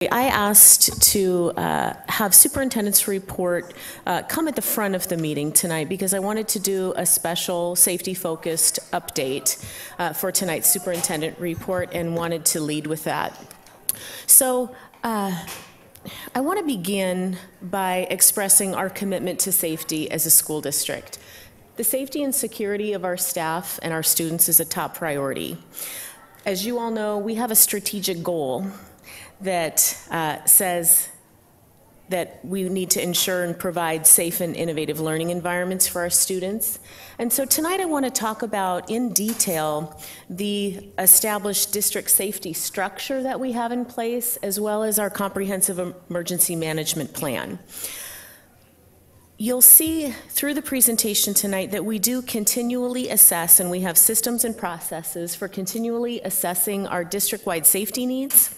I asked to have superintendent's report come at the front of the meeting tonight because I wanted to do a special safety-focused update for tonight's superintendent report and wanted to lead with that. So I want to begin by expressing our commitment to safety as a school district. The safety and security of our staff and our students is a top priority. As you all know, we have a strategic goal that says that we need to ensure and provide safe and innovative learning environments for our students. And so tonight I want to talk about in detail the established district safety structure that we have in place, as well as our comprehensive emergency management plan. You'll see through the presentation tonight that we do continually assess, and we have systems and processes for continually assessing our district-wide safety needs,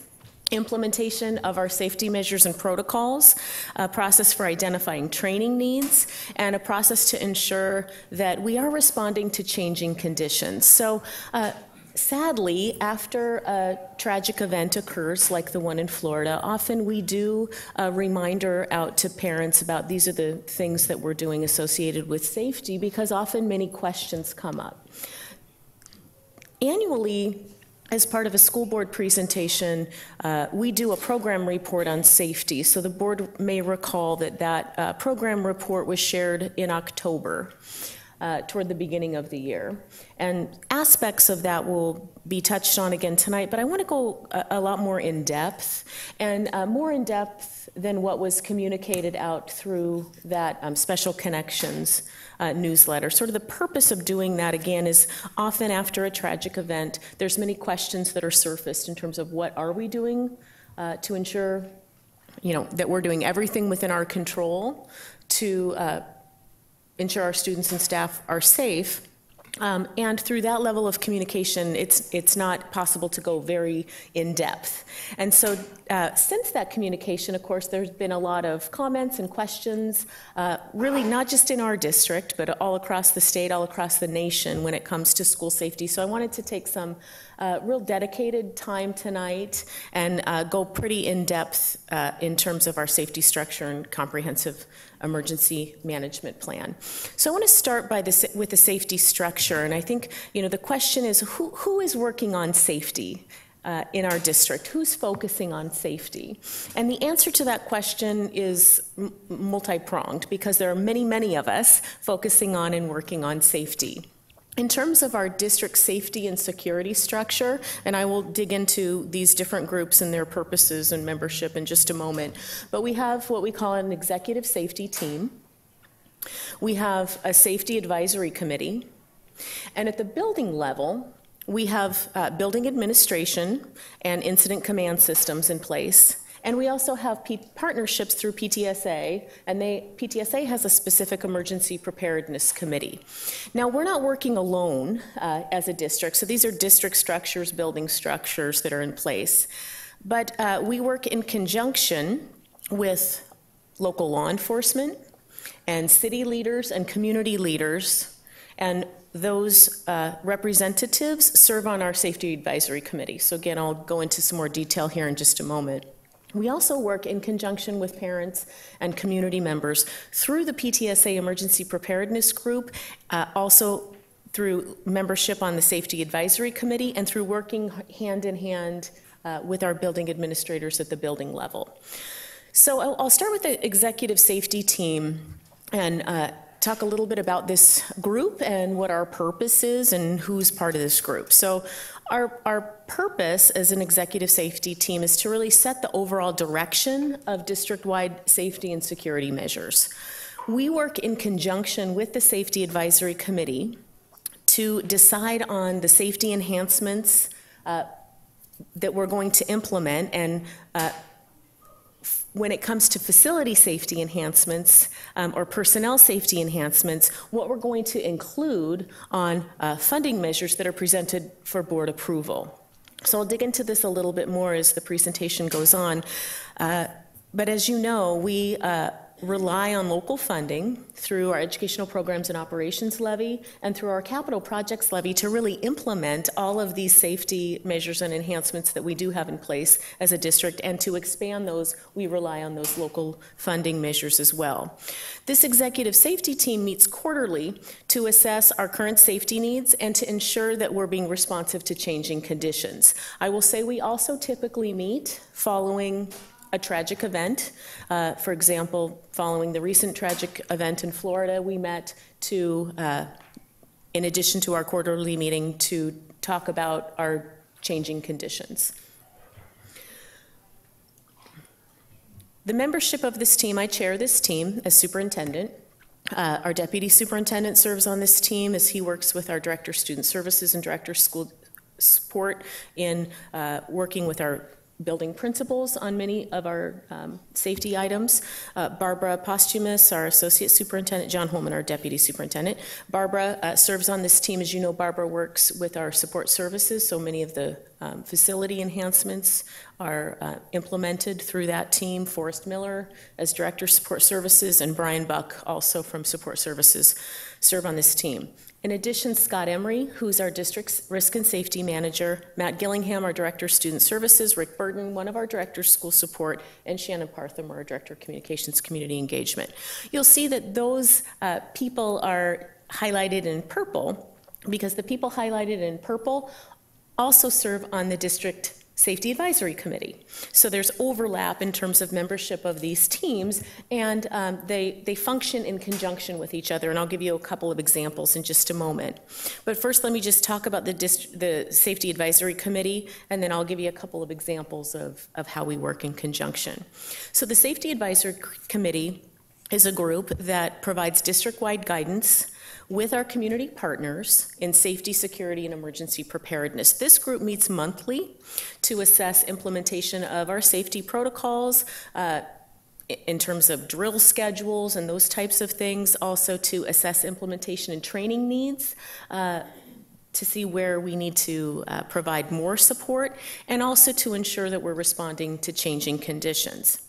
implementation of our safety measures and protocols, a process for identifying training needs, and a process to ensure that we are responding to changing conditions. So sadly, after a tragic event occurs like the one in Florida, often we do a reminder out to parents about these are the things that we're doing associated with safety, because often many questions come up. Annually, as part of a school board presentation, we do a program report on safety. So the board may recall that that program report was shared in October, toward the beginning of the year. And aspects of that will be touched on again tonight, but I want to go a lot more in depth, and more in depth than what was communicated out through that Special Connections newsletter. Sort of the purpose of doing that, again, is often after a tragic event, there's many questions that are surfaced in terms of what are we doing to ensure, that we're doing everything within our control to ensure our students and staff are safe. And through that level of communication, it's not possible to go very in depth. And so since that communication, of course, there's been a lot of comments and questions, really not just in our district, but all across the state, all across the nation when it comes to school safety. So I wanted to take some real dedicated time tonight and go pretty in depth in terms of our safety structure and comprehensive emergency management plan. So I want to start with the safety structure, and I think the question is who is working on safety in our district? Who's focusing on safety? And the answer to that question is multi-pronged, because there are many of us focusing on and working on safety. In terms of our district safety and security structure, and I will dig into these different groups and their purposes and membership in just a moment, but we have what we call an executive safety team. We have a safety advisory committee, and at the building level, we have building administration and incident command systems in place. And we also have partnerships through PTSA, and PTSA has a specific emergency preparedness committee. Now, we're not working alone as a district, so these are district structures, building structures that are in place. But we work in conjunction with local law enforcement and city leaders and community leaders, and those representatives serve on our safety advisory committee. So again, I'll go into some more detail here in just a moment. We also work in conjunction with parents and community members through the PTSA Emergency Preparedness Group, also through membership on the Safety Advisory Committee, and through working hand in hand with our building administrators at the building level. So I'll start with the executive safety team and talk a little bit about this group and what our purpose is and who's part of this group. So our purpose as an executive safety team is to really set the overall direction of district-wide safety and security measures. We work in conjunction with the Safety Advisory Committee to decide on the safety enhancements that we're going to implement, and when it comes to facility safety enhancements or personnel safety enhancements, what we're going to include on funding measures that are presented for board approval. So I'll dig into this a little bit more as the presentation goes on. But as you know, we rely on local funding through our educational programs and operations levy and through our capital projects levy to really implement all of these safety measures and enhancements that we do have in place as a district, and to expand those, we rely on those local funding measures as well. This executive safety team meets quarterly to assess our current safety needs and to ensure that we're being responsive to changing conditions. I will say we also typically meet following a tragic event. For example, following the recent tragic event in Florida, we met to, in addition to our quarterly meeting, to talk about our changing conditions. The membership of this team, I chair this team as superintendent. Our deputy superintendent serves on this team as he works with our director of student services and director of school support in working with our building principals on many of our safety items. Barbara Posthumus, our associate superintendent, John Holman, our deputy superintendent. Barbara serves on this team. As you know, Barbara works with our support services, so many of the facility enhancements are implemented through that team. Forrest Miller as director of support services, and Brian Buck, also from support services, serve on this team. In addition, Scott Emery, who's our district's risk and safety manager, Matt Gillingham, our director of student services, Rick Burton, one of our directors of school support, and Shannon Partham, our director of communications community engagement. You'll see that those people are highlighted in purple because the people highlighted in purple also serve on the district Safety Advisory Committee. So there's overlap in terms of membership of these teams, and they function in conjunction with each other, and I'll give you a couple of examples in just a moment. But first, let me just talk about the Safety Advisory Committee, and then I'll give you a couple of examples of how we work in conjunction. So the Safety Advisory Committee is a group that provides district-wide guidance with our community partners in safety, security, and emergency preparedness. This group meets monthly to assess implementation of our safety protocols in terms of drill schedules and those types of things, also to assess implementation and training needs, to see where we need to provide more support, and also to ensure that we're responding to changing conditions.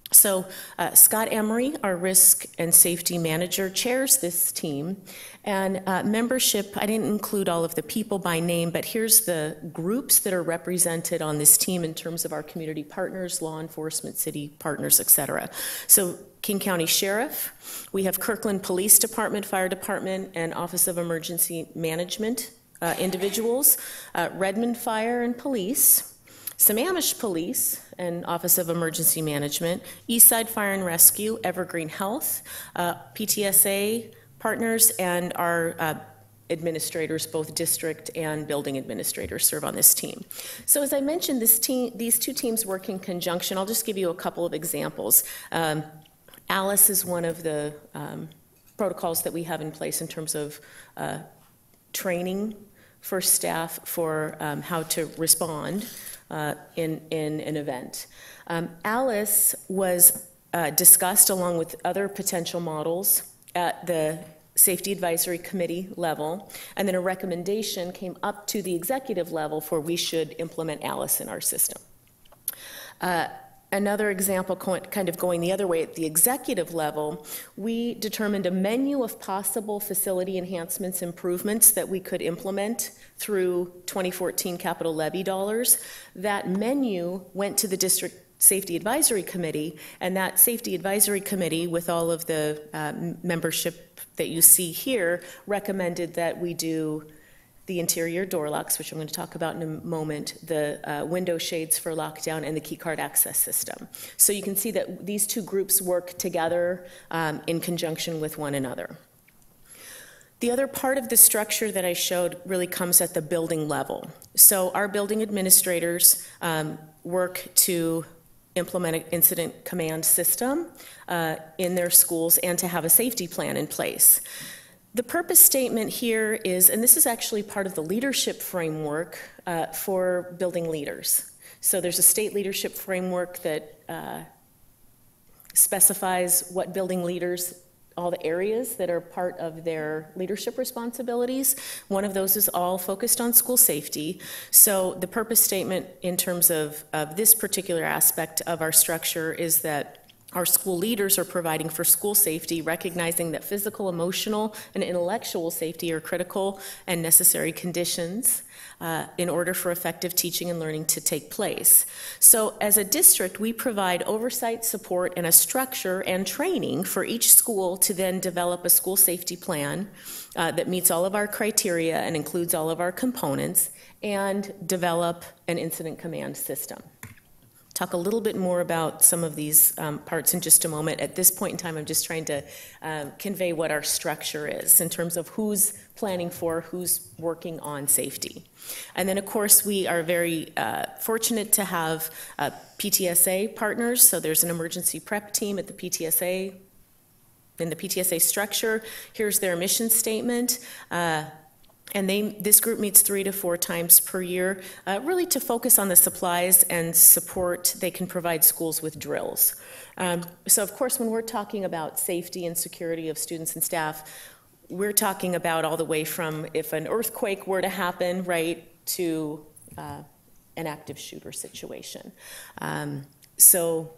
So Scott Emery, our risk and safety manager, chairs this team, and membership, I didn't include all of the people by name, but here's the groups that are represented on this team in terms of our community partners, law enforcement, city partners, et cetera. So King County Sheriff, we have Kirkland Police Department, Fire Department, and Office of Emergency Management individuals, Redmond Fire and Police, Sammamish Police and Office of Emergency Management, Eastside Fire and Rescue, Evergreen Health, PTSA partners, and our administrators, both district and building administrators, serve on this team. So as I mentioned, these two teams work in conjunction. I'll just give you a couple of examples. ALICE is one of the protocols that we have in place in terms of training for staff for how to respond in an event. ALICE was discussed along with other potential models at the Safety Advisory Committee level, and then a recommendation came up to the executive level for we should implement ALICE in our system. Another example, kind of going the other way, at the executive level, we determined a menu of possible facility enhancements, improvements that we could implement through 2014 capital levy dollars. That menu went to the District Safety Advisory Committee, and that Safety Advisory Committee, with all of the membership that you see here, recommended that we do the interior door locks, which I'm going to talk about in a moment, the window shades for lockdown, and the key card access system. So you can see that these two groups work together in conjunction with one another. The other part of the structure that I showed really comes at the building level. So our building administrators work to implement an incident command system in their schools and to have a safety plan in place. The purpose statement here is, and this is actually part of the leadership framework for building leaders. So there's a state leadership framework that specifies what building leaders, all the areas that are part of their leadership responsibilities. One of those is all focused on school safety. So the purpose statement in terms of this particular aspect of our structure is that our school leaders are providing for school safety, recognizing that physical, emotional, and intellectual safety are critical and necessary conditions in order for effective teaching and learning to take place. So as a district, we provide oversight, support, and a structure and training for each school to then develop a school safety plan that meets all of our criteria and includes all of our components, and develop an incident command system. Talk a little bit more about some of these parts in just a moment. At this point in time, I'm just trying to convey what our structure is in terms of who's planning for, who's working on safety. And then, of course, we are very fortunate to have PTSA partners. So there's an emergency prep team at the PTSA, in the PTSA structure. Here's their mission statement. And this group meets 3 to 4 times per year, really to focus on the supplies and support they can provide schools with drills. So of course, when we're talking about safety and security of students and staff, we're talking about all the way from if an earthquake were to happen, right, to an active shooter situation. So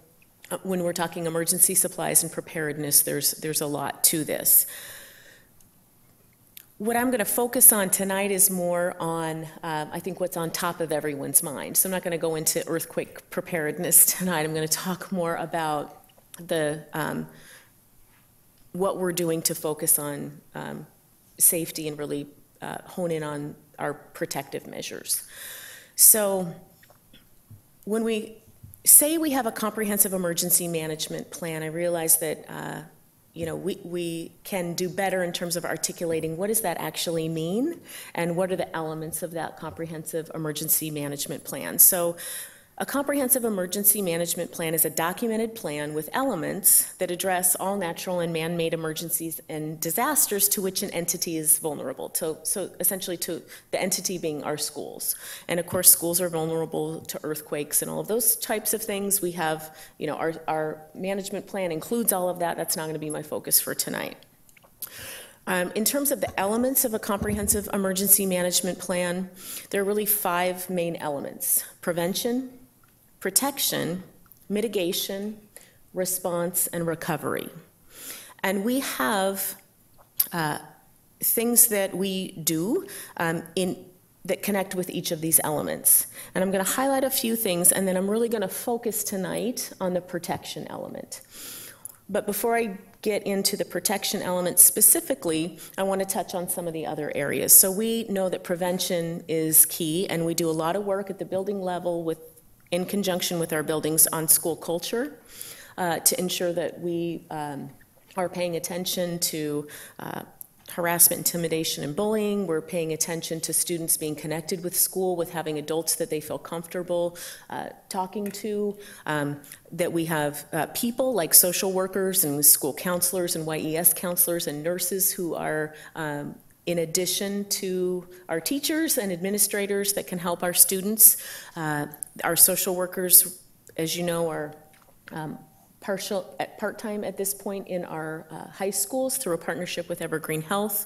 when we're talking emergency supplies and preparedness, there's a lot to this. What I'm going to focus on tonight is more on, I think, what's on top of everyone's mind. So I'm not going to go into earthquake preparedness tonight. I'm going to talk more about what we're doing to focus on safety and really hone in on our protective measures. So when we say we have a comprehensive emergency management plan, I realize that we can do better in terms of articulating what does that actually mean and what are the elements of that comprehensive emergency management plan. So a comprehensive emergency management plan is a documented plan with elements that address all natural and man-made emergencies and disasters to which an entity is vulnerable. So essentially to the entity being our schools. And of course, schools are vulnerable to earthquakes and all of those types of things. We have, our management plan includes all of that. That's not going to be my focus for tonight. In terms of the elements of a comprehensive emergency management plan, there are really 5 main elements: prevention, protection, mitigation, response, and recovery. And we have things that we do that connect with each of these elements. And I'm going to highlight a few things, and then I'm really going to focus tonight on the protection element. But before I get into the protection element specifically, I want to touch on some of the other areas. So we know that prevention is key, and we do a lot of work at the building level in conjunction with our buildings on school culture to ensure that we are paying attention to harassment, intimidation, and bullying. We're paying attention to students being connected with school, with having adults that they feel comfortable talking to, that we have people like social workers and school counselors and YES counselors and nurses who are in addition to our teachers and administrators that can help our students. Our social workers, as you know, are part-time at this point in our high schools through a partnership with Evergreen Health.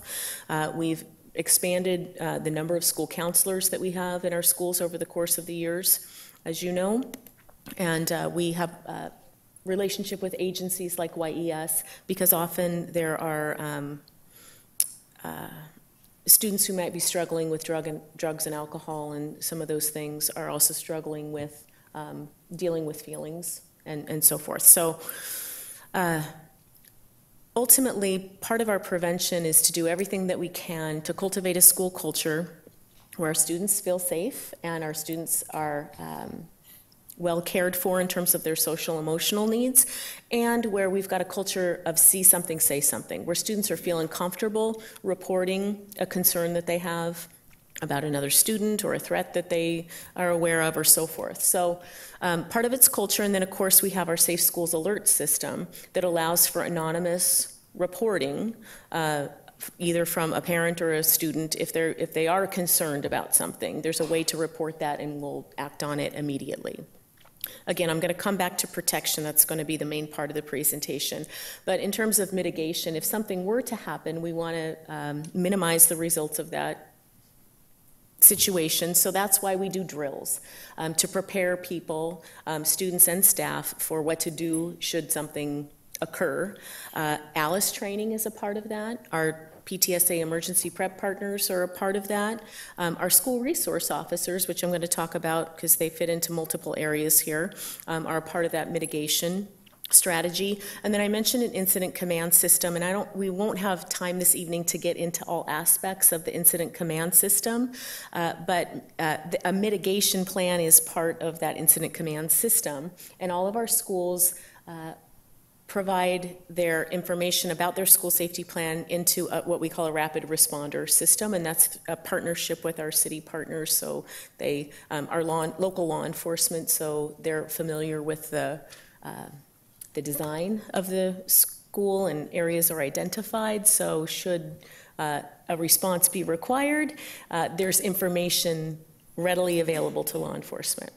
We've expanded the number of school counselors that we have in our schools over the course of the years, as you know. And we have a relationship with agencies like YES because often there are students who might be struggling with drugs and alcohol, and some of those things are also struggling with dealing with feelings and so forth. So ultimately, part of our prevention is to do everything that we can to cultivate a school culture where our students feel safe and our students are well cared for in terms of their social emotional needs, and where we've got a culture of see something, say something, where students are feeling comfortable reporting a concern that they have about another student or a threat that they are aware of or so forth. So part of it's culture, and then of course we have our Safe Schools alert system that allows for anonymous reporting either from a parent or a student if they are concerned about something. There's a way to report that and we'll act on it immediately. Again, I'm going to come back to protection. That's going to be the main part of the presentation. But in terms of mitigation, if something were to happen, we want to minimize the results of that situations. So that's why we do drills, to prepare people, students and staff, for what to do should something occur. ALICE training is a part of that. Our PTSA emergency prep partners are a part of that. Our school resource officers, which I'm going to talk about because they fit into multiple areas here, are a part of that mitigation strategy. And then I mentioned an incident command system, and we won't have time this evening to get into all aspects of the incident command system, but a mitigation plan is part of that incident command system, and all of our schools provide their information about their school safety plan into what we call a rapid responder system, and that's a partnership with our city partners. So they are local law enforcement, so they're familiar with the design of the school, and areas are identified. So should a response be required, there's information readily available to law enforcement.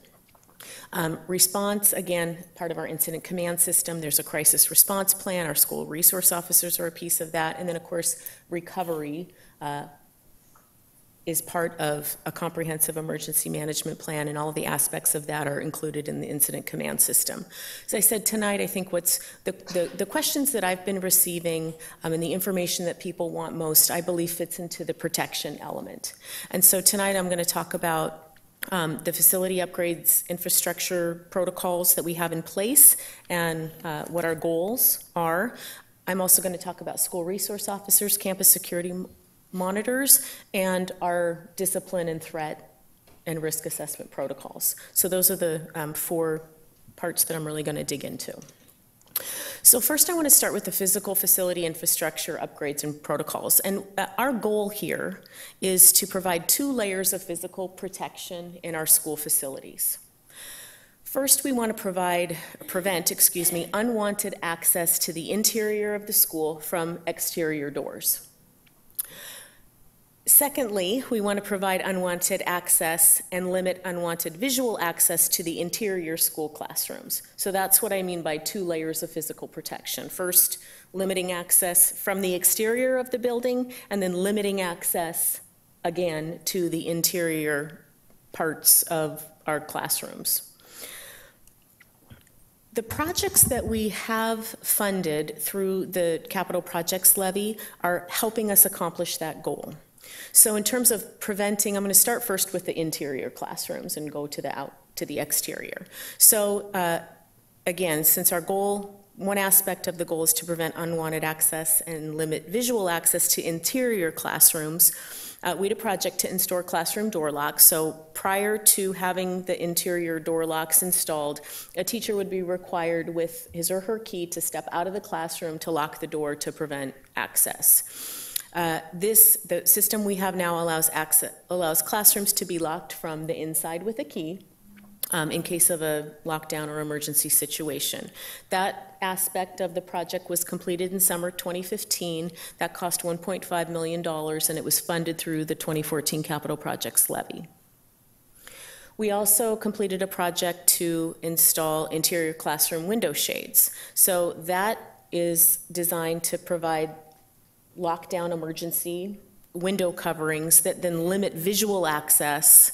Response, again, part of our incident command system. There's a crisis response plan. Our school resource officers are a piece of that. And then, of course, recovery is part of a comprehensive emergency management plan, and all of the aspects of that are included in the incident command system. As I said tonight, I think what's the questions that I've been receiving and the information that people want most, I believe fits into the protection element. And so tonight I'm going to talk about the facility upgrades infrastructure protocols that we have in place and what our goals are. I'm also going to talk about school resource officers, campus security monitors, and our discipline and threat and risk assessment protocols. So those are the 4 parts that I'm really going to dig into. So first I want to start with the physical facility infrastructure upgrades and protocols. And our goal here is to provide 2 layers of physical protection in our school facilities. First, we want to prevent unwanted access to the interior of the school from exterior doors. Secondly, we want to provide unwanted access and limit unwanted visual access to the interior school classrooms. So that's what I mean by 2 layers of physical protection. First, limiting access from the exterior of the building, and then limiting access, again, to the interior parts of our classrooms. The projects that we have funded through the Capital Projects Levy are helping us accomplish that goal. So in terms of preventing, I'm going to start first with the interior classrooms and go to the exterior. So again, since our goal, one aspect of the goal is to prevent unwanted access and limit visual access to interior classrooms, we had a project to install classroom door locks. So prior to having the interior door locks installed, a teacher would be required with his or her key to step out of the classroom to lock the door to prevent access. The system we have now allows classrooms to be locked from the inside with a key in case of a lockdown or emergency situation. That aspect of the project was completed in summer 2015. That cost $1.5 million, and it was funded through the 2014 Capital Projects Levy. We also completed a project to install interior classroom window shades. So that is designed to provide lockdown emergency window coverings that then limit visual access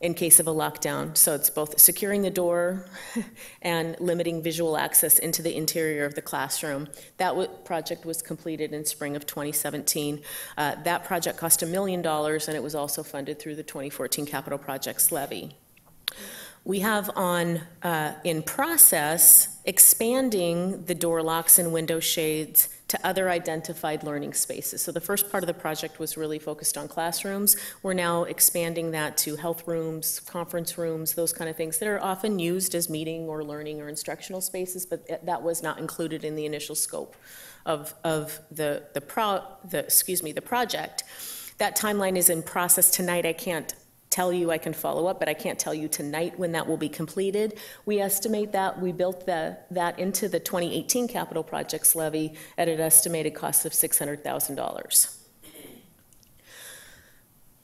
in case of a lockdown. So it's both securing the door and limiting visual access into the interior of the classroom. That project was completed in spring of 2017. That project cost $1 million, and it was also funded through the 2014 Capital Projects Levy. We have in process expanding the door locks and window shades to other identified learning spaces. So the first part of the project was really focused on classrooms. We're now expanding that to health rooms, conference rooms, those kind of things that are often used as meeting or learning or instructional spaces, but that was not included in the initial scope of the project. That timeline is in process tonight. I can't tell you, I can follow up, but I can't tell you tonight when that will be completed. We estimate that we built that into the 2018 Capital Projects Levy at an estimated cost of $600,000.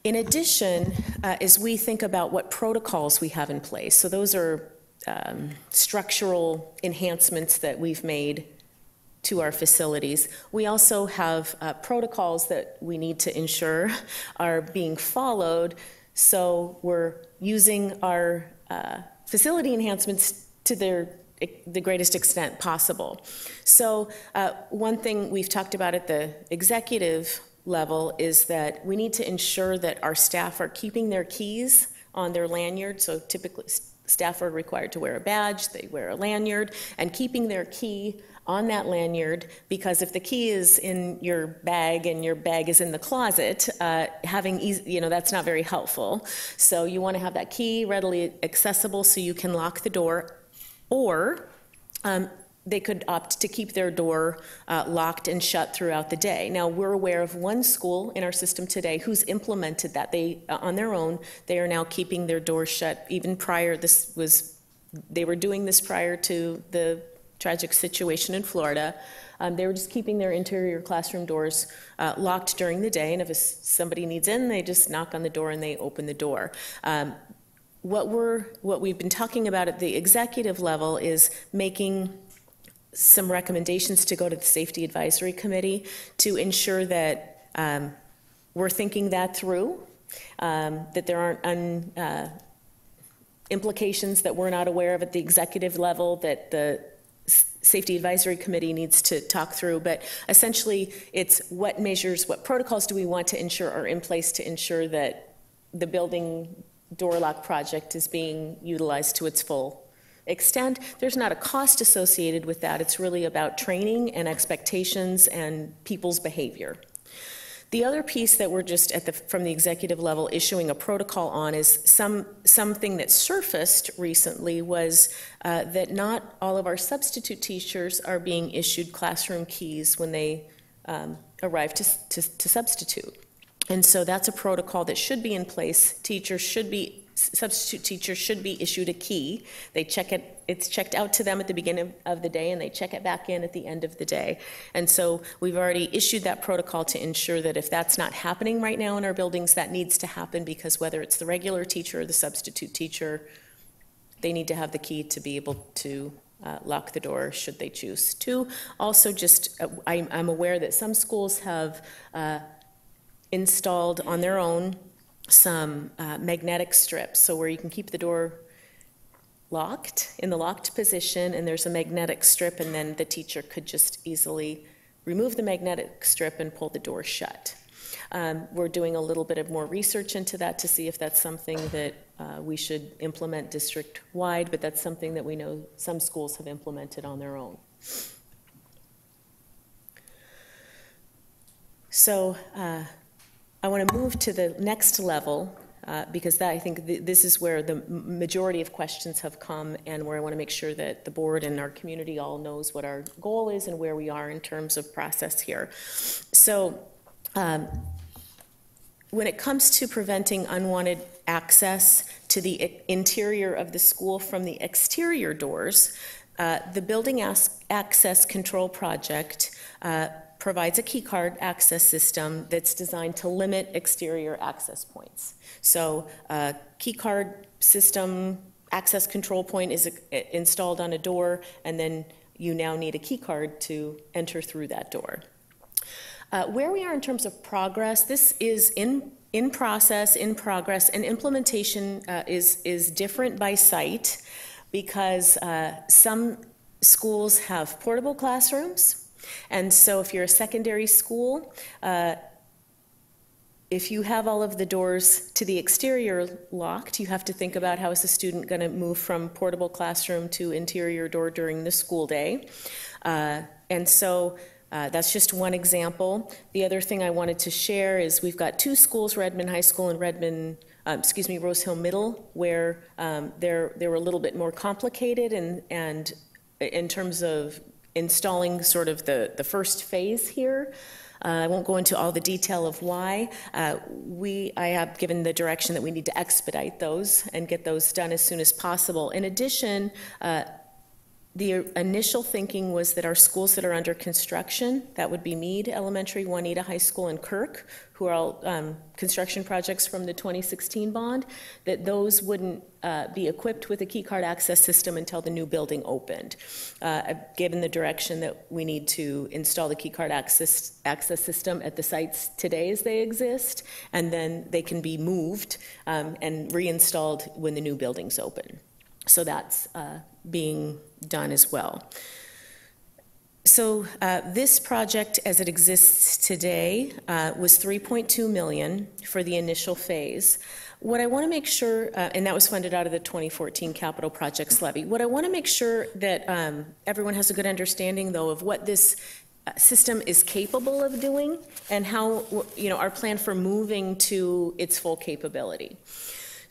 In addition, as we think about what protocols we have in place, so those are structural enhancements that we've made to our facilities. We also have protocols that we need to ensure are being followed So we're using our facility enhancements to the greatest extent possible. So one thing we've talked about at the executive level is that we need to ensure that our staff are keeping their keys on their lanyard. So typically staff are required to wear a badge, they wear a lanyard, and keeping their key on that lanyard, because if the key is in your bag and your bag is in the closet, that's not very helpful. So you want to have that key readily accessible so you can lock the door, or they could opt to keep their door locked and shut throughout the day. Now, we're aware of one school in our system today who's implemented that. They, on their own, they are now keeping their doors shut. Even prior, they were doing this prior to the tragic situation in Florida. They were just keeping their interior classroom doors locked during the day, and if somebody needs in, they just knock on the door and they open the door. What we've been talking about at the executive level is making some recommendations to go to the Safety Advisory Committee to ensure that we're thinking that through, that there aren't implications that we're not aware of at the executive level that the Safety Advisory Committee needs to talk through. But essentially, it's what measures, what protocols do we want to ensure are in place to ensure that the building door lock project is being utilized to its full extent. There's not a cost associated with that. It's really about training and expectations and people's behavior. The other piece that we're just from the executive level issuing a protocol on is something that surfaced recently was that not all of our substitute teachers are being issued classroom keys when they arrive to substitute. And so that's a protocol that should be in place. Substitute teachers should be issued a key. They check it, it's checked out to them at the beginning of the day, and they check it back in at the end of the day. And so we've already issued that protocol to ensure that if that's not happening right now in our buildings, that needs to happen, because whether it's the regular teacher or the substitute teacher, they need to have the key to be able to lock the door should they choose to. Also, I'm aware that some schools have installed on their own some magnetic strips, so where you can keep the door locked in the locked position, and there's a magnetic strip, and then the teacher could just easily remove the magnetic strip and pull the door shut. We're doing a little bit of more research into that to see if that's something that we should implement district-wide, but that's something that we know some schools have implemented on their own. So I want to move to the next level because I think this is where the majority of questions have come, and where I want to make sure that the board and our community all knows what our goal is and where we are in terms of process here. So when it comes to preventing unwanted access to the interior of the school from the exterior doors, the Building Access Control Project provides a keycard access system that's designed to limit exterior access points. So keycard system access control point is installed on a door, and then you now need a keycard to enter through that door. Where we are in terms of progress, this is in process, in progress, and implementation is different by site, because some schools have portable classrooms. And so if you're a secondary school, if you have all of the doors to the exterior locked, you have to think about how is the student going to move from portable classroom to interior door during the school day. And so that's just one example. The other thing I wanted to share is we've got two schools, Redmond High School and Rose Hill Middle, where they were a little bit more complicated and in terms of installing sort of the first phase here. I won't go into all the detail of why. I have given the direction that we need to expedite those and get those done as soon as possible. In addition, The initial thinking was that our schools that are under construction, that would be Meade Elementary, Juanita High School, and Kirk, who are all construction projects from the 2016 bond, that those wouldn't be equipped with a key card access system until the new building opened. I've given the direction that we need to install the key card access system at the sites today as they exist, and then they can be moved and reinstalled when the new buildings open. So that's being done as well. So this project as it exists today was $3.2 million for the initial phase. What I want to make sure, and that was funded out of the 2014 capital projects levy. What I want to make sure that everyone has a good understanding though of what this system is capable of doing and how, our plan for moving to its full capability.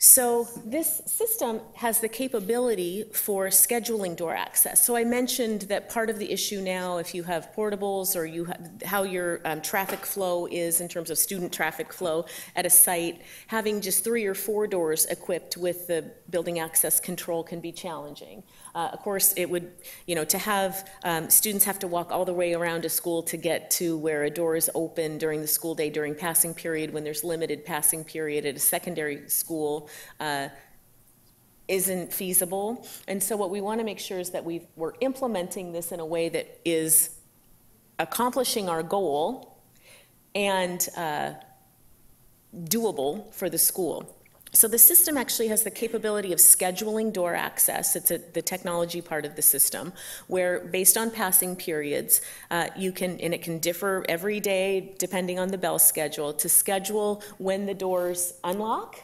So this system has the capability for scheduling door access. So I mentioned that part of the issue now, if you have portables or how your traffic flow is in terms of student traffic flow at a site, having just 3 or 4 doors equipped with the building access control can be challenging. Of course, it would, to have students have to walk all the way around a school to get to where a door is open during the school day during passing period when there's limited passing period at a secondary school isn't feasible. And so what we want to make sure is that we're implementing this in a way that is accomplishing our goal and doable for the school. So the system actually has the capability of scheduling door access. It's the technology part of the system, where based on passing periods, you can, and it can differ every day depending on the bell schedule, to schedule when the doors unlock,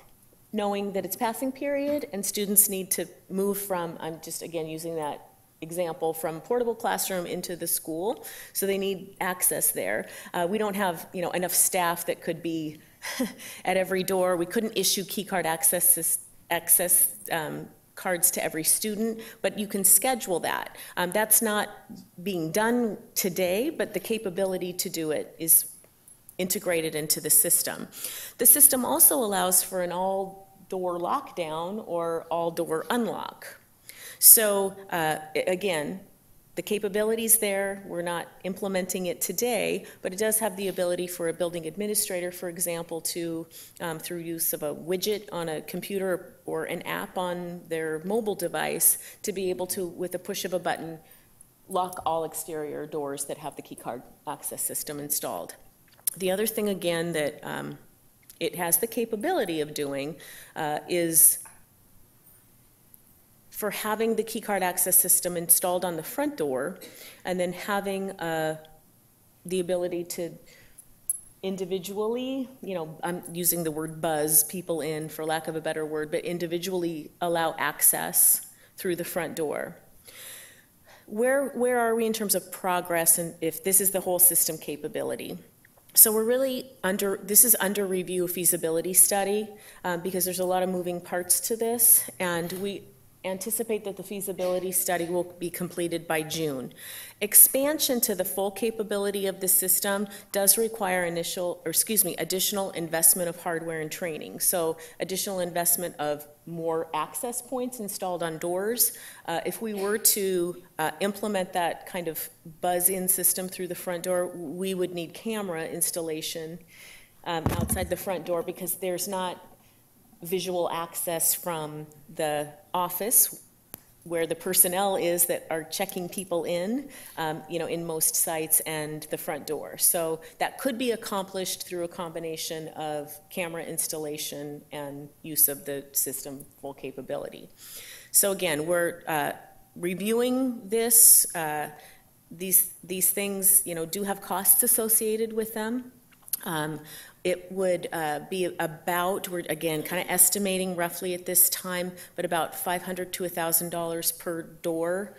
knowing that it's passing period and students need to move from, I'm just again using that example, from portable classroom into the school, so they need access there. We don't have enough staff that could be at every door. We couldn't issue key card access cards to every student, but you can schedule that. That's not being done today, but the capability to do it is integrated into the system. The system also allows for an all-door lockdown or all-door unlock. So again, the capability's there. We're not implementing it today, but it does have the ability for a building administrator, for example, to, through use of a widget on a computer or an app on their mobile device, to be able to, with a push of a button, lock all exterior doors that have the key card access system installed. The other thing, again, that it has the capability of doing is for having the key card access system installed on the front door and then having the ability to individually, I'm using the word buzz people in for lack of a better word, but individually allow access through the front door. Where are we in terms of progress, and if this is the whole system capability? So we're really this is under review, a feasibility study, because there's a lot of moving parts to this, and we anticipate that the feasibility study will be completed by June. Expansion to the full capability of the system does require additional investment of hardware and training. So additional investment of more access points installed on doors. If we were to implement that kind of buzz-in system through the front door, we would need camera installation outside the front door, because there's not visual access from the office where the personnel is that are checking people in, in most sites, and the front door. So that could be accomplished through a combination of camera installation and use of the system full capability. So again, we're reviewing this. These things, do have costs associated with them. It would be about, we're again kind of estimating roughly at this time, but about $500 to $1,000 per door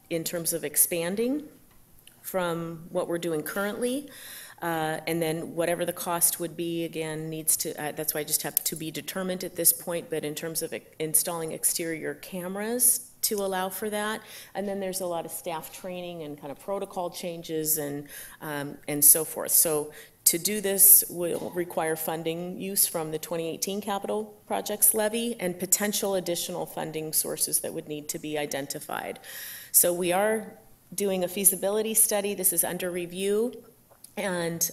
in terms of expanding from what we're doing currently. And then whatever the cost would be, again, needs to, that's why I just have to be determined at this point, but in terms of installing exterior cameras to allow for that. And then there's a lot of staff training and kind of protocol changes and so forth. So To do this will require funding use from the 2018 capital projects levy and potential additional funding sources that would need to be identified. So we are doing a feasibility study. This is under review, and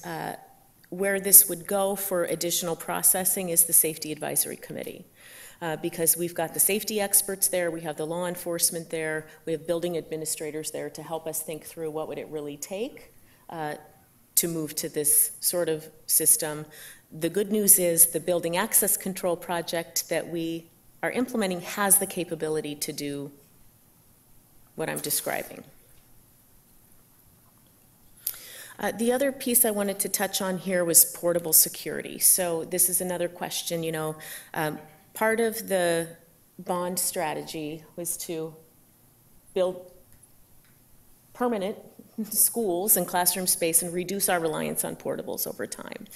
where this would go for additional processing is the Safety Advisory Committee. Because we've got the safety experts there, we have the law enforcement there, we have building administrators there to help us think through what would it really take to move to this sort of system. The good news is the building access control project that we are implementing has the capability to do what I'm describing. The other piece I wanted to touch on here was portable security. So this is another question, you know, part of the bond strategy was to build permanent schools and classroom space and reduce our reliance on portables over time.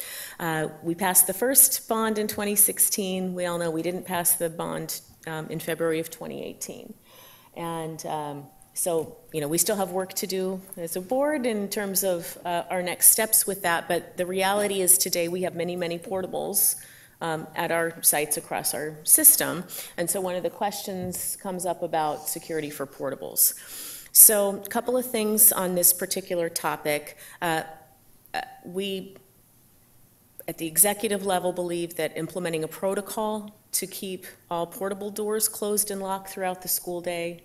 We passed the first bond in 2016. We all know we didn't pass the bond in February of 2018. And so, you know, we still have work to do as a board in terms of our next steps with that, but the reality is today we have many, many portables at our sites across our system. And so one of the questions comes up about security for portables. So a couple of things on this particular topic. We, at the executive level, believe that implementing a protocol to keep all portable doors closed and locked throughout the school day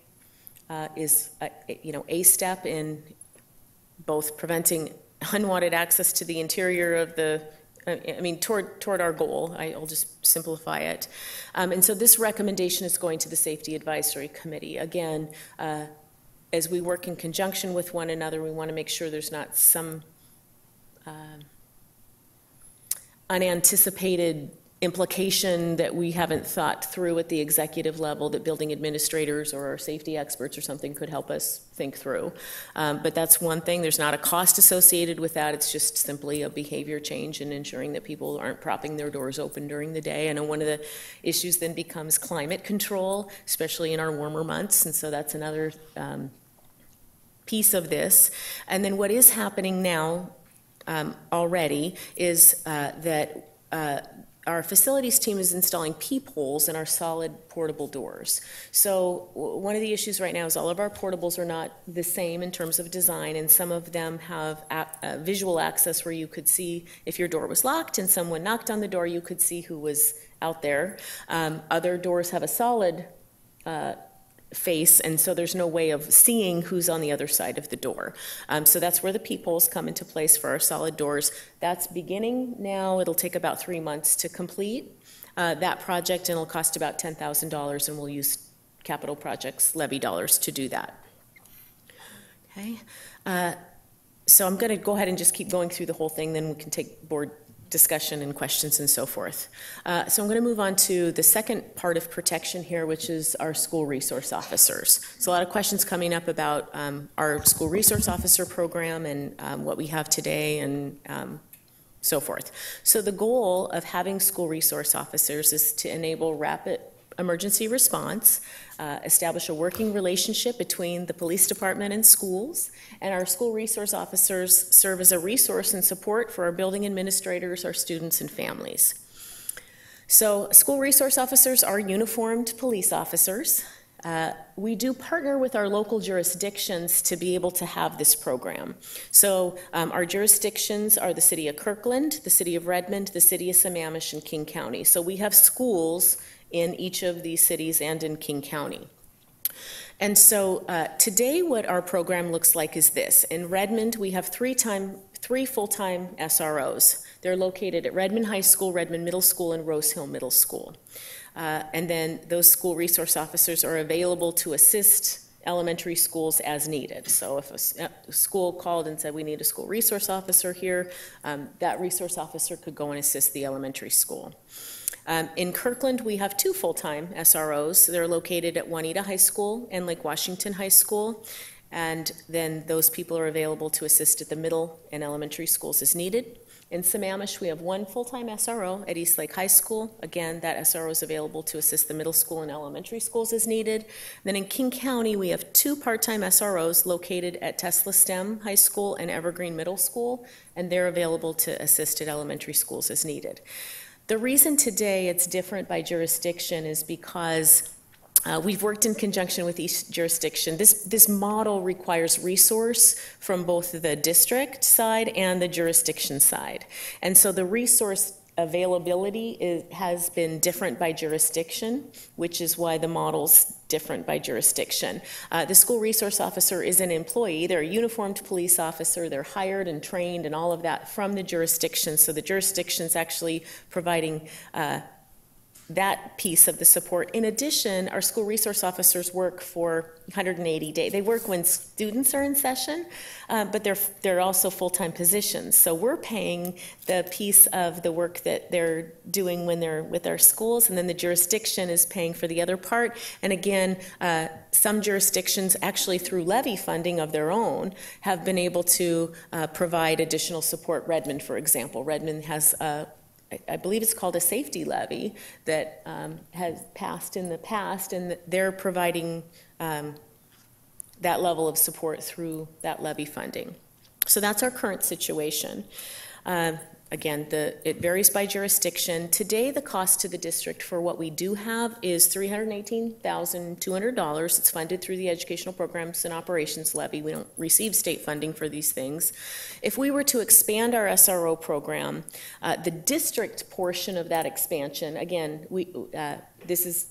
is a step in both preventing unwanted access to the interior of the toward our goal. I'll just simplify it. And so this recommendation is going to the Safety Advisory Committee. Again, as we work in conjunction with one another, we want to make sure there's not some unanticipated implication that we haven't thought through at the executive level that building administrators or our safety experts or something could help us think through. But that's one thing. There's not a cost associated with that. It's just simply a behavior change and ensuring that people aren't propping their doors open during the day. I know one of the issues then becomes climate control, especially in our warmer months, and so that's another piece of this. And then what is happening now already is that our facilities team is installing peepholes in our solid portable doors. So one of the issues right now is all of our portables are not the same in terms of design, and some of them have visual access where you could see if your door was locked and someone knocked on the door, you could see who was out there. Other doors have a solid face, and so there's no way of seeing who's on the other side of the door. So that's where the peepholes come into place for our solid doors. That's beginning now. It'll take about 3 months to complete that project, and it'll cost about $10,000, and we'll use capital projects levy dollars to do that. Okay. So I'm going to go ahead and just keep going through the whole thing, then we can take board discussion and questions and so forth. So I'm going to move on to the second part of protection here, which is our school resource officers. So a lot of questions coming up about our school resource officer program and what we have today and so forth. So the goal of having school resource officers is to enable rapid emergency response, establish a working relationship between the police department and schools, and our school resource officers serve as a resource and support for our building administrators, our students, and families. So school resource officers are uniformed police officers. We do partner with our local jurisdictions to be able to have this program. So our jurisdictions are the City of Kirkland, the City of Redmond, the City of Sammamish, and King County. So we have schools in each of these cities and in King County. And so today what our program looks like is this. In Redmond, we have three full-time SROs. They're located at Redmond High School, Redmond Middle School, and Rose Hill Middle School. And then those school resource officers are available to assist elementary schools as needed. So if a school called and said we need a school resource officer here, that resource officer could go and assist the elementary school. In Kirkland, we have 2 full-time SROs. They're located at Juanita High School and Lake Washington High School, and then those people are available to assist at the middle and elementary schools as needed. In Sammamish, we have one full-time SRO at Eastlake High School. Again, that SRO is available to assist the middle school and elementary schools as needed. Then in King County, we have two part-time SROs located at Tesla STEM High School and Evergreen Middle School, and they're available to assist at elementary schools as needed. The reason today it's different by jurisdiction is because we've worked in conjunction with each jurisdiction. This model requires resource from both the district side and the jurisdiction side. And so the resource availability has been different by jurisdiction, which is why the model's different by jurisdiction. The school resource officer is an employee. They're a uniformed police officer. They're hired and trained and all of that from the jurisdiction. So the jurisdiction's actually providing that piece of the support. In addition, our school resource officers work for 180 days. They work when students are in session, but they're also full-time positions. So we're paying the piece of the work that they're doing when they're with our schools, and then the jurisdiction is paying for the other part. And again, some jurisdictions actually through levy funding of their own have been able to provide additional support. Redmond, for example. Redmond has I believe it's called a safety levy that has passed in the past, and they're providing that level of support through that levy funding. So that's our current situation. Again, it varies by jurisdiction. Today, the cost to the district for what we do have is $318,200. It's funded through the Educational Programs and Operations Levy. We don't receive state funding for these things. If we were to expand our SRO program, the district portion of that expansion, again, this is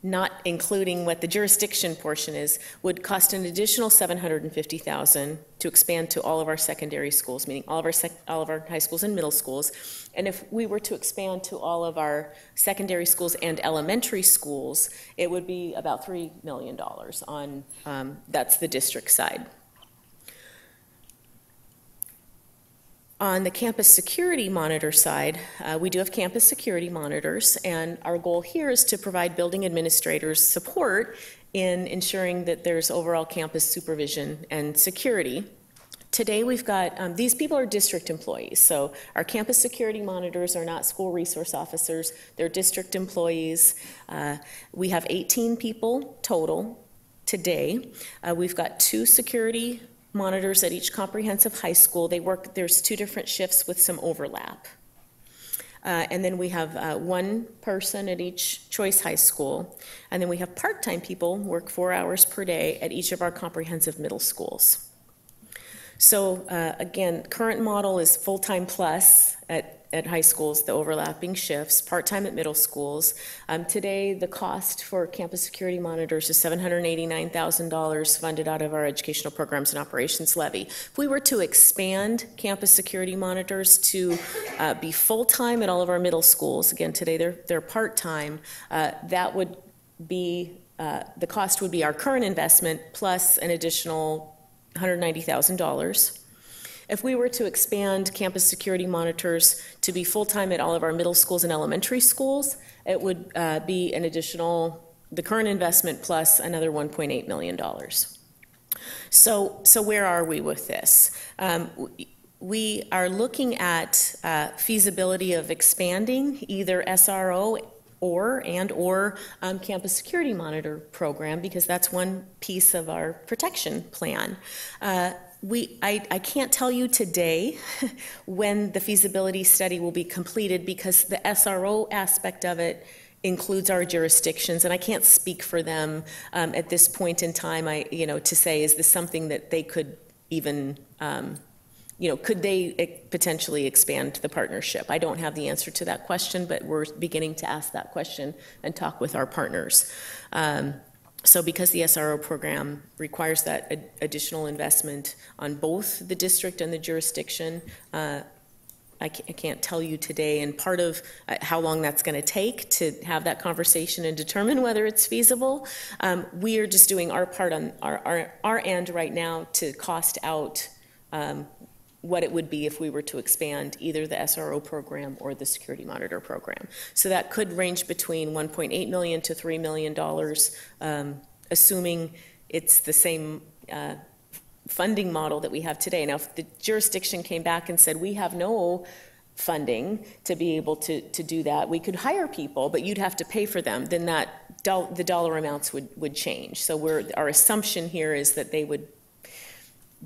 not including what the jurisdiction portion is, would cost an additional $750,000 to expand to all of our secondary schools, meaning all of our high schools and middle schools. And if we were to expand to all of our secondary schools and elementary schools, it would be about $3 million on, that's the district side. On the campus security monitor side, we do have campus security monitors, and our goal here is to provide building administrators support in ensuring that there's overall campus supervision and security. Today we've got, these people are district employees, so our campus security monitors are not school resource officers, they're district employees. We have 18 people total today. We've got 2 security monitors at each comprehensive high school. They work, there's 2 different shifts with some overlap. And then we have 1 person at each choice high school. And then we have part-time people work 4 hours per day at each of our comprehensive middle schools. So again, current model is full-time plus at high schools, the overlapping shifts, part-time at middle schools. Today, the cost for campus security monitors is $789,000 funded out of our Educational Programs and Operations Levy. If we were to expand campus security monitors to be full-time at all of our middle schools, again, today they're part-time, that would be, the cost would be our current investment plus an additional $190,000. If we were to expand campus security monitors to be full-time at all of our middle schools and elementary schools, it would be an additional, the current investment plus another $1.8 million. So where are we with this? We are looking at feasibility of expanding either SRO or campus security monitor program, because that's one piece of our protection plan. I can't tell you today when the feasibility study will be completed, because the SRO aspect of it includes our jurisdictions, and I can't speak for them at this point in time. To say, is this something that they could even, could they potentially expand the partnership? I don't have the answer to that question, but we're beginning to ask that question and talk with our partners. So because the SRO program requires that additional investment on both the district and the jurisdiction, I can't tell you today, and part of how long that's going to take to have that conversation and determine whether it's feasible. We are just doing our part on our end right now to cost out what it would be if we were to expand either the SRO program or the security monitor program. So that could range between $1.8 million to $3 million, assuming it's the same funding model that we have today. Now, if the jurisdiction came back and said, we have no funding to be able to do that, we could hire people, but you'd have to pay for them, then the dollar amounts would change. So our assumption here is that they would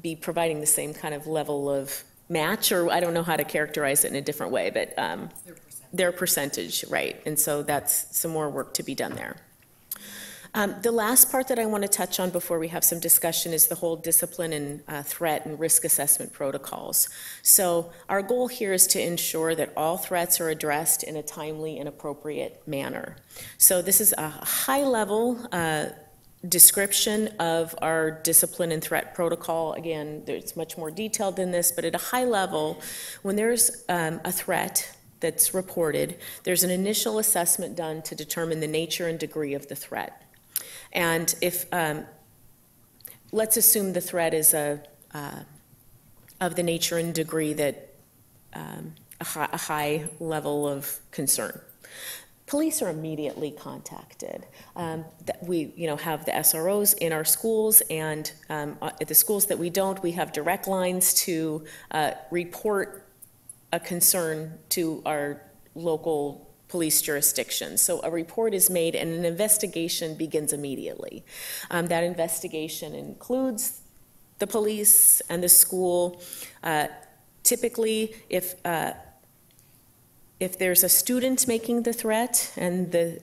be providing the same kind of level of match, or I don't know how to characterize it in a different way, but their percentage, right? And so that's some more work to be done there. The last part that I want to touch on before we have some discussion is the whole discipline and threat and risk assessment protocols. So our goal here is to ensure that all threats are addressed in a timely and appropriate manner. So this is a high-level description of our discipline and threat protocol. Again, it's much more detailed than this, but at a high level, when there's a threat that's reported, there's an initial assessment done to determine the nature and degree of the threat. And if, let's assume the threat is of the nature and degree that a high level of concern. Police are immediately contacted. We have the SROs in our schools, and at the schools that we don't, we have direct lines to report a concern to our local police jurisdiction. So a report is made and an investigation begins immediately. That investigation includes the police and the school. Typically, if there's a student making the threat and the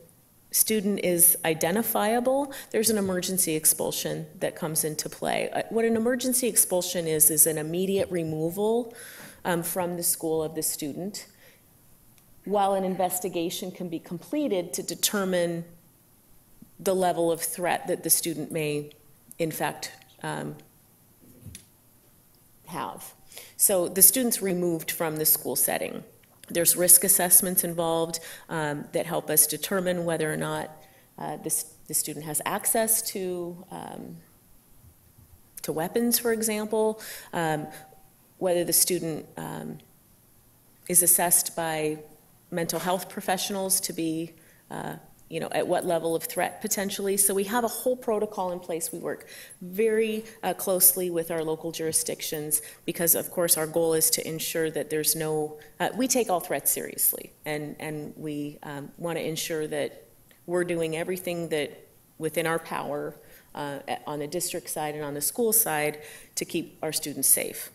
student is identifiable, there's an emergency expulsion that comes into play. What an emergency expulsion is an immediate removal from the school of the student, while an investigation can be completed to determine the level of threat that the student may, in fact, have. So the student's removed from the school setting. There's risk assessments involved that help us determine whether or not the student has access to weapons, for example, whether the student is assessed by mental health professionals to be, at what level of threat potentially. So we have a whole protocol in place. We work very closely with our local jurisdictions because, of course, our goal is to ensure that there's no, we take all threats seriously, and we want to ensure that we're doing everything that within our power on the district side and on the school side to keep our students safe.